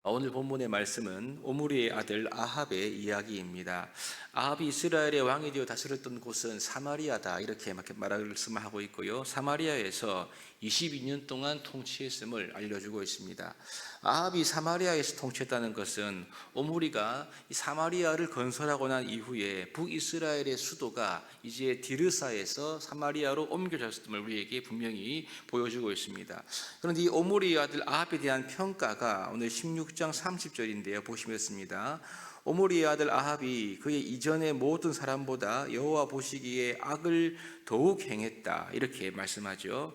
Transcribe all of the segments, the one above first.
오늘 본문의 말씀은 오므리의 아들 아합의 이야기입니다. 아합이 이스라엘의 왕이 되어 다스렸던 곳은 사마리아다 이렇게 말씀하고 있고요. 사마리아에서 22년 동안 통치했음을 알려주고 있습니다. 아합이 사마리아에서 통치했다는 것은 오므리가 이 사마리아를 건설하고 난 이후에 북이스라엘의 수도가 이제 디르사에서 사마리아로 옮겨졌음을 우리에게 분명히 보여주고 있습니다. 그런데 이 오므리의 아들 아합에 대한 평가가 오늘 16장 30절인데요. 보시면 있습니다. 오므리의 아들 아합이 그의 이전의 모든 사람보다 여호와 보시기에 악을 더욱 행했다 이렇게 말씀하죠.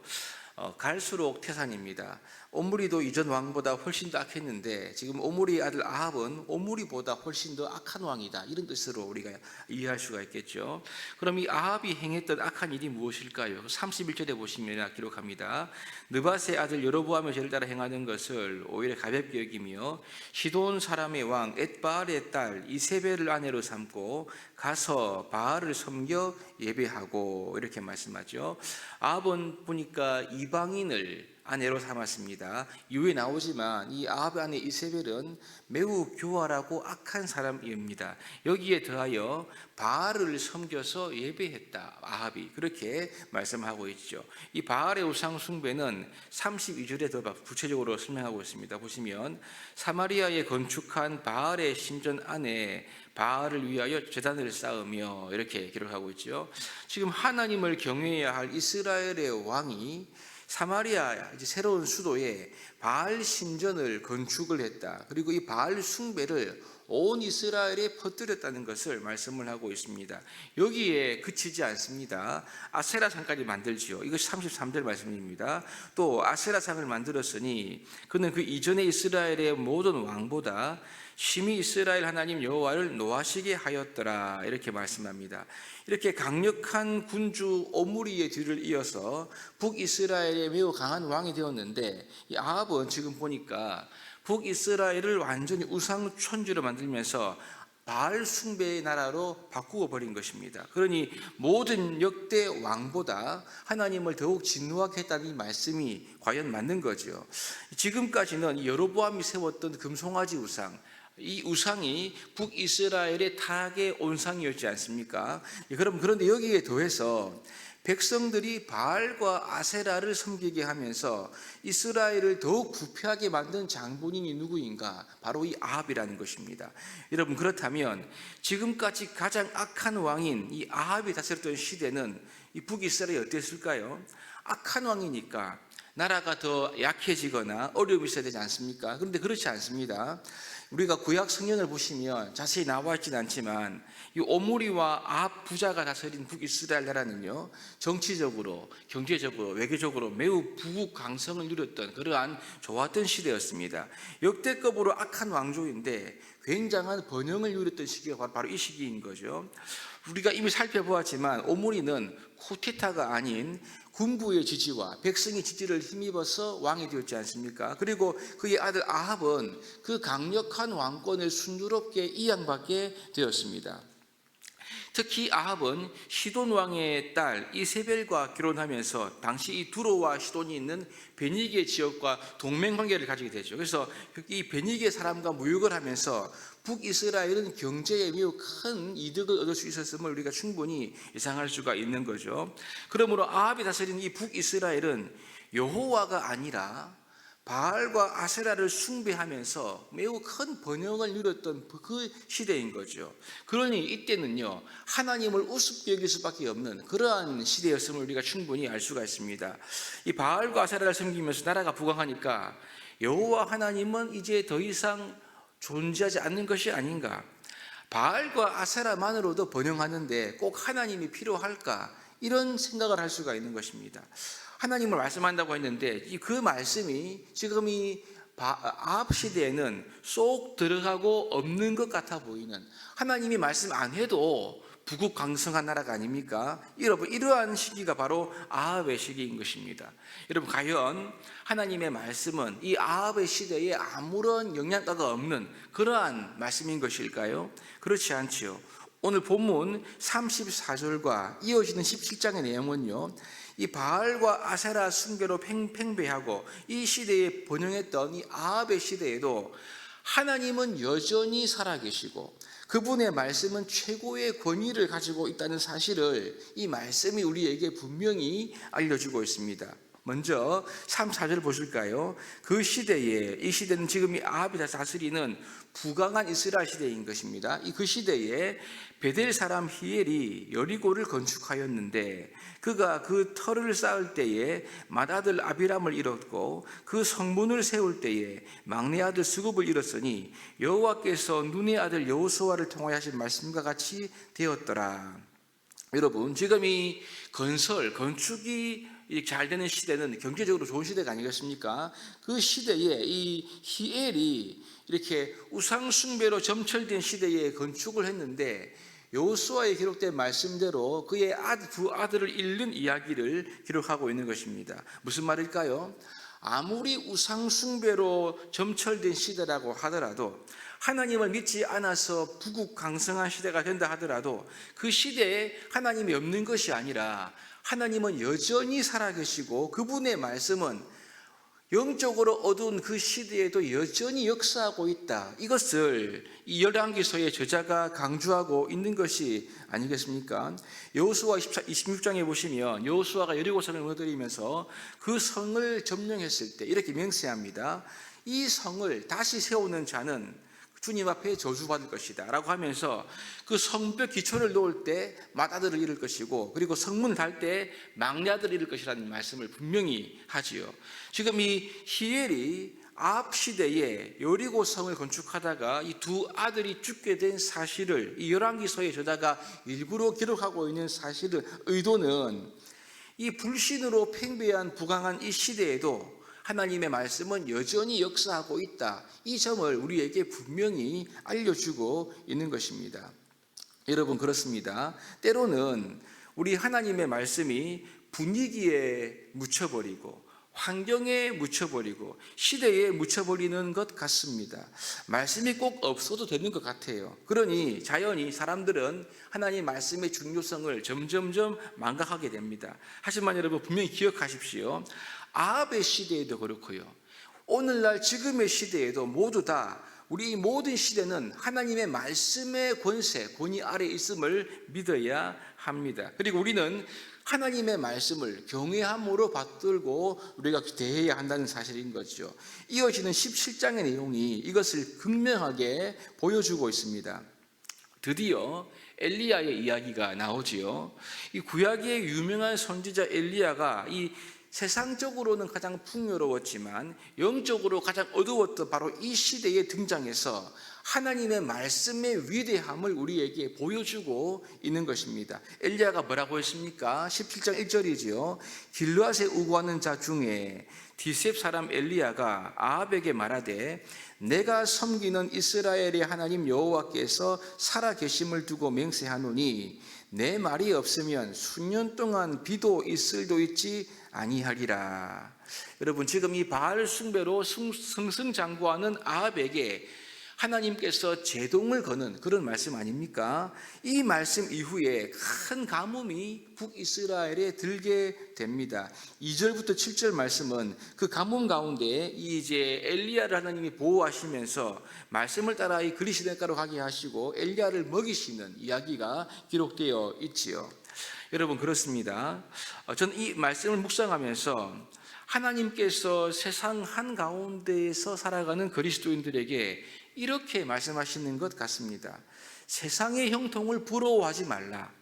갈수록 태산입니다. 오므리도 이전 왕보다 훨씬 더 악했는데 지금 오므리의 아들 아합은 오므리보다 훨씬 더 악한 왕이다 이런 뜻으로 우리가 이해할 수가 있겠죠. 그럼 이 아합이 행했던 악한 일이 무엇일까요? 31절에 보시면 기록합니다. 느밧의 아들 여로보암의 죄를 따라 행하는 것을 오히려 가볍게 여기며 시돈 사람의 왕 엣바알의 딸 이세벨을 아내로 삼고 가서 바알을 섬겨 예배하고 이렇게 말씀하죠. 아합은 보니까 이방인을 아내로 삼았습니다. 이후에 나오지만 이 아합의 아내 이세벨은 매우 교활하고 악한 사람입니다. 여기에 더하여 바알을 섬겨서 예배했다. 아합이 그렇게 말씀하고 있죠. 이 바알의 우상 숭배는 32절에 더 구체적으로 설명하고 있습니다. 보시면 사마리아에 건축한 바알의 신전 안에 바알을 위하여 제단을 쌓으며 이렇게 기록하고 있죠. 지금 하나님을 경외해야 할 이스라엘의 왕이 사마리아 이제 새로운 수도에 바알 신전을 건축을 했다. 그리고 이 바알 숭배를 온 이스라엘에 퍼뜨렸다는 것을 말씀을 하고 있습니다. 여기에 그치지 않습니다. 아세라상까지 만들지요. 이것이 33절 말씀입니다. 또 아세라상을 만들었으니 그는 그 이전에 이스라엘의 모든 왕보다 심히 이스라엘 하나님 여호와를 노하시게 하였더라 이렇게 말씀합니다. 이렇게 강력한 군주 오므리의 뒤를 이어서 북이스라엘의 매우 강한 왕이 되었는데 이 아합은 지금 보니까 북이스라엘을 완전히 우상촌지로 만들면서 바알 숭배의 나라로 바꾸어 버린 것입니다. 그러니 모든 역대 왕보다 하나님을 더욱 진노하게 했다는 이 말씀이 과연 맞는 거죠. 지금까지는 여로보암이 세웠던 금송아지 우상, 이 우상이 북이스라엘의 타락의 온상이었지 않습니까? 그런데 여기에 더해서 백성들이 바알과 아세라를 섬기게 하면서 이스라엘을 더욱 부패하게 만든 장본인이 누구인가? 바로 이 아합이라는 것입니다. 여러분, 그렇다면 지금까지 가장 악한 왕인 이 아합이 다스렸던 시대는 이 북이스라엘이 어땠을까요? 악한 왕이니까 나라가 더 약해지거나 어려움이 있어야 되지 않습니까? 그런데 그렇지 않습니다. 우리가 구약 성경을 보시면 자세히 나와 있지는 않지만 이 오므리와 아합 부자가 다스린 북이스라엘 나라는요, 정치적으로, 경제적으로, 외교적으로 매우 부강성을 누렸던 그러한 좋았던 시대였습니다. 역대급으로 악한 왕조인데 굉장한 번영을 누렸던 시기가 바로 이 시기인 거죠. 우리가 이미 살펴보았지만 오므리는 쿠데타가 아닌 군부의 지지와 백성의 지지를 힘입어서 왕이 되었지 않습니까? 그리고 그의 아들 아합은 그 강력한 왕권을 순조롭게 이양받게 되었습니다. 특히 아합은 시돈 왕의 딸 이세벨과 결혼하면서 당시 이 두로와 시돈이 있는 베니게 지역과 동맹 관계를 가지게 되죠. 그래서 이 베니게 사람과 무역을 하면서 북이스라엘은 경제에 매우 큰 이득을 얻을 수 있었음을 우리가 충분히 예상할 수가 있는 거죠. 그러므로 아합이 다스리는 이 북이스라엘은 여호와가 아니라 바알과 아세라를 숭배하면서 매우 큰 번영을 누렸던 그 시대인 거죠. 그러니 이때는요, 하나님을 우습게 여길 수밖에 없는 그러한 시대였음을 우리가 충분히 알 수가 있습니다. 이 바알과 아세라를 섬기면서 나라가 부강하니까 여호와 하나님은 이제 더 이상 존재하지 않는 것이 아닌가. 바알과 아세라만으로도 번영하는데 꼭 하나님이 필요할까? 이런 생각을 할 수가 있는 것입니다. 하나님을 말씀한다고 했는데 그 말씀이 지금 이 아합 시대에는 쏙 들어가고 없는 것 같아 보이는, 하나님이 말씀 안 해도 부국강성한 나라가 아닙니까? 여러분, 이러한 시기가 바로 아합의 시기인 것입니다. 여러분, 과연 하나님의 말씀은 이 아합의 시대에 아무런 영향가가 없는 그러한 말씀인 것일까요? 그렇지 않지요. 오늘 본문 34절과 이어지는 17장의 내용은요, 이 바알과 아세라 숭배로 팽배하고 이 시대에 번영했던 이 아합의 시대에도 하나님은 여전히 살아계시고 그분의 말씀은 최고의 권위를 가지고 있다는 사실을 이 말씀이 우리에게 분명히 알려주고 있습니다. 먼저 3, 4절 보실까요? 그 시대에, 이 시대는 지금 이 아합이 다스리는 부강한 이스라엘 시대인 것입니다. 그 시대에 베델 사람 히엘이 여리고를 건축하였는데 그가 그 터를 쌓을 때에 맏아들 아비람을 잃었고 그 성문을 세울 때에 막내 아들 스굽을 잃었으니 여호와께서 눈의 아들 여호수아를 통하여 하신 말씀과 같이 되었더라. 여러분, 지금 이 건축이 잘 되는 시대는 경제적으로 좋은 시대가 아니겠습니까? 그 시대에 이 히엘이 이렇게 우상숭배로 점철된 시대에 건축을 했는데 여호수아에 기록된 말씀대로 그의 두 아들을 잃는 이야기를 기록하고 있는 것입니다. 무슨 말일까요? 아무리 우상숭배로 점철된 시대라고 하더라도, 하나님을 믿지 않아서 부국강성한 시대가 된다 하더라도 그 시대에 하나님이 없는 것이 아니라 하나님은 여전히 살아계시고 그분의 말씀은 영적으로 어두운 그 시대에도 여전히 역사하고 있다. 이것을 이 열왕기서의 저자가 강조하고 있는 것이 아니겠습니까? 여호수아 26장에 보시면 여호수아가 여리고성을 무너뜨리면서 그 성을 점령했을 때 이렇게 맹세합니다. 이 성을 다시 세우는 자는 주님 앞에 저주받을 것이다 라고 하면서 그 성벽 기초를 놓을 때 맏아들을 잃을 것이고 그리고 성문을 달 때 막내 아들을 잃을 것이라는 말씀을 분명히 하지요. 지금 이 히엘이 아합 시대에 여리고 성을 건축하다가 이 두 아들이 죽게 된 사실을 이 열왕기서의 저자가 일부러 기록하고 있는 사실을, 의도는 이 불신으로 팽배한 부강한 이 시대에도 하나님의 말씀은 여전히 역사하고 있다. 이 점을 우리에게 분명히 알려주고 있는 것입니다. 여러분, 그렇습니다. 때로는 우리 하나님의 말씀이 분위기에 묻혀버리고 환경에 묻혀버리고 시대에 묻혀버리는 것 같습니다. 말씀이 꼭 없어도 되는 것 같아요. 그러니 자연히 사람들은 하나님 말씀의 중요성을 점점점 망각하게 됩니다. 하지만 여러분, 분명히 기억하십시오. 아합의 시대에도 그렇고요, 오늘날 지금의 시대에도 모두 다 우리 모든 시대는 하나님의 말씀의 권위 아래에 있음을 믿어야 합니다. 그리고 우리는 하나님의 말씀을 경외함으로 받들고 우리가 대해야 한다는 사실인 거죠. 이어지는 17장의 내용이 이것을 극명하게 보여주고 있습니다. 드디어 엘리야의 이야기가 나오지요. 이 구약의 유명한 선지자 엘리야가 이 세상적으로는 가장 풍요로웠지만 영적으로 가장 어두웠던 바로 이 시대에 등장해서 하나님의 말씀의 위대함을 우리에게 보여주고 있는 것입니다. 엘리야가 뭐라고 했습니까? 17장 1절이지요. 길르앗에 우고하는 자 중에 디셉 사람 엘리야가 아합에게 말하되 내가 섬기는 이스라엘의 하나님 여호와께서 살아계심을 두고 맹세하노니 내 말이 없으면 수년 동안 비도 이슬도 있지 아니하리라. 여러분, 지금 이 바알 숭배로 승승장구하는 아합에게 하나님께서 제동을 거는 그런 말씀 아닙니까? 이 말씀 이후에 큰 가뭄이 북이스라엘에 들게 됩니다. 2절부터 7절 말씀은 그 가뭄 가운데 이제 엘리야를 하나님이 보호하시면서 말씀을 따라 이 그리시네가로 가게 하시고 엘리야를 먹이시는 이야기가 기록되어 있지요. 여러분, 그렇습니다. 저는 이 말씀을 묵상하면서 하나님께서 세상 한가운데에서 살아가는 그리스도인들에게 이렇게 말씀하시는 것 같습니다. 세상의 형통을 부러워하지 말라.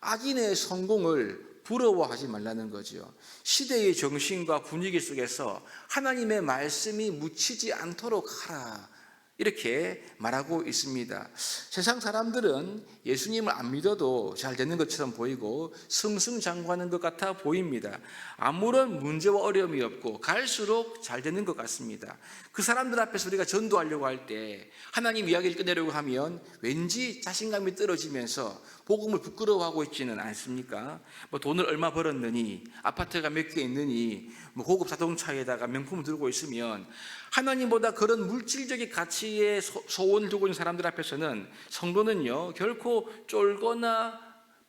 악인의 성공을 부러워하지 말라는 거죠. 시대의 정신과 분위기 속에서 하나님의 말씀이 묻히지 않도록 하라, 이렇게 말하고 있습니다. 세상 사람들은 예수님을 안 믿어도 잘 되는 것처럼 보이고 승승장구하는 것 같아 보입니다. 아무런 문제와 어려움이 없고 갈수록 잘 되는 것 같습니다. 그 사람들 앞에서 우리가 전도하려고 할 때 하나님 이야기를 꺼내려고 하면 왠지 자신감이 떨어지면서 복음을 부끄러워하고 있지는 않습니까? 뭐 돈을 얼마 벌었느니, 아파트가 몇 개 있느니, 뭐 고급 자동차에다가 명품을 들고 있으면 하나님보다 그런 물질적인 가치에 소원을 두고 있는 사람들 앞에서는 성도는요 결코 쫄거나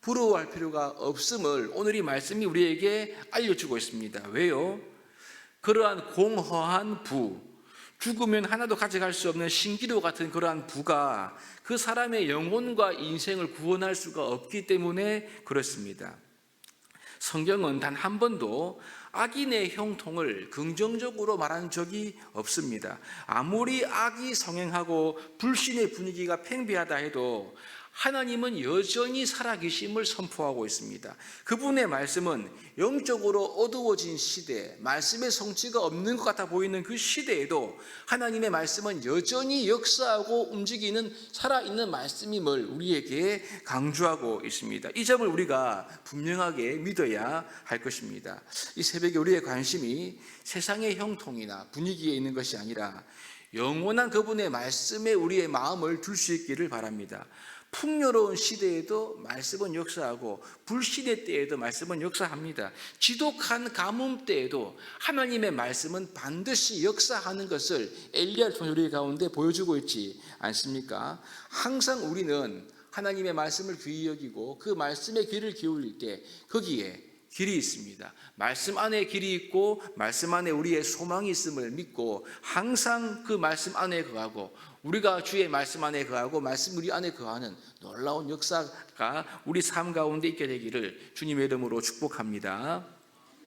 부러워할 필요가 없음을 오늘 이 말씀이 우리에게 알려주고 있습니다. 왜요? 그러한 공허한 부, 죽으면 하나도 가져갈 수 없는 신기루 같은 그러한 부가 그 사람의 영혼과 인생을 구원할 수가 없기 때문에 그렇습니다. 성경은 단 한 번도 악인의 형통을 긍정적으로 말한 적이 없습니다. 아무리 악이 성행하고 불신의 분위기가 팽배하다 해도 하나님은 여전히 살아계심을 선포하고 있습니다. 그분의 말씀은 영적으로 어두워진 시대, 말씀의 성취가 없는 것 같아 보이는 그 시대에도 하나님의 말씀은 여전히 역사하고 움직이는 살아있는 말씀임을 우리에게 강조하고 있습니다. 이 점을 우리가 분명하게 믿어야 할 것입니다. 이 새벽에 우리의 관심이 세상의 형통이나 분위기에 있는 것이 아니라 영원한 그분의 말씀에 우리의 마음을 둘 수 있기를 바랍니다. 풍요로운 시대에도 말씀은 역사하고 불신의 때에도 말씀은 역사합니다. 지독한 가뭄 때에도 하나님의 말씀은 반드시 역사하는 것을 엘리야를 통해 우리 가운데 보여주고 있지 않습니까? 항상 우리는 하나님의 말씀을 귀히 여기고 그 말씀에 귀를 기울일 때 거기에 길이 있습니다. 말씀 안에 길이 있고 말씀 안에 우리의 소망이 있음을 믿고 항상 그 말씀 안에 거하고 우리가 주의 말씀 안에 거하고 말씀 우리 안에 거하는 놀라운 역사가 우리 삶 가운데 있게 되기를 주님의 이름으로 축복합니다.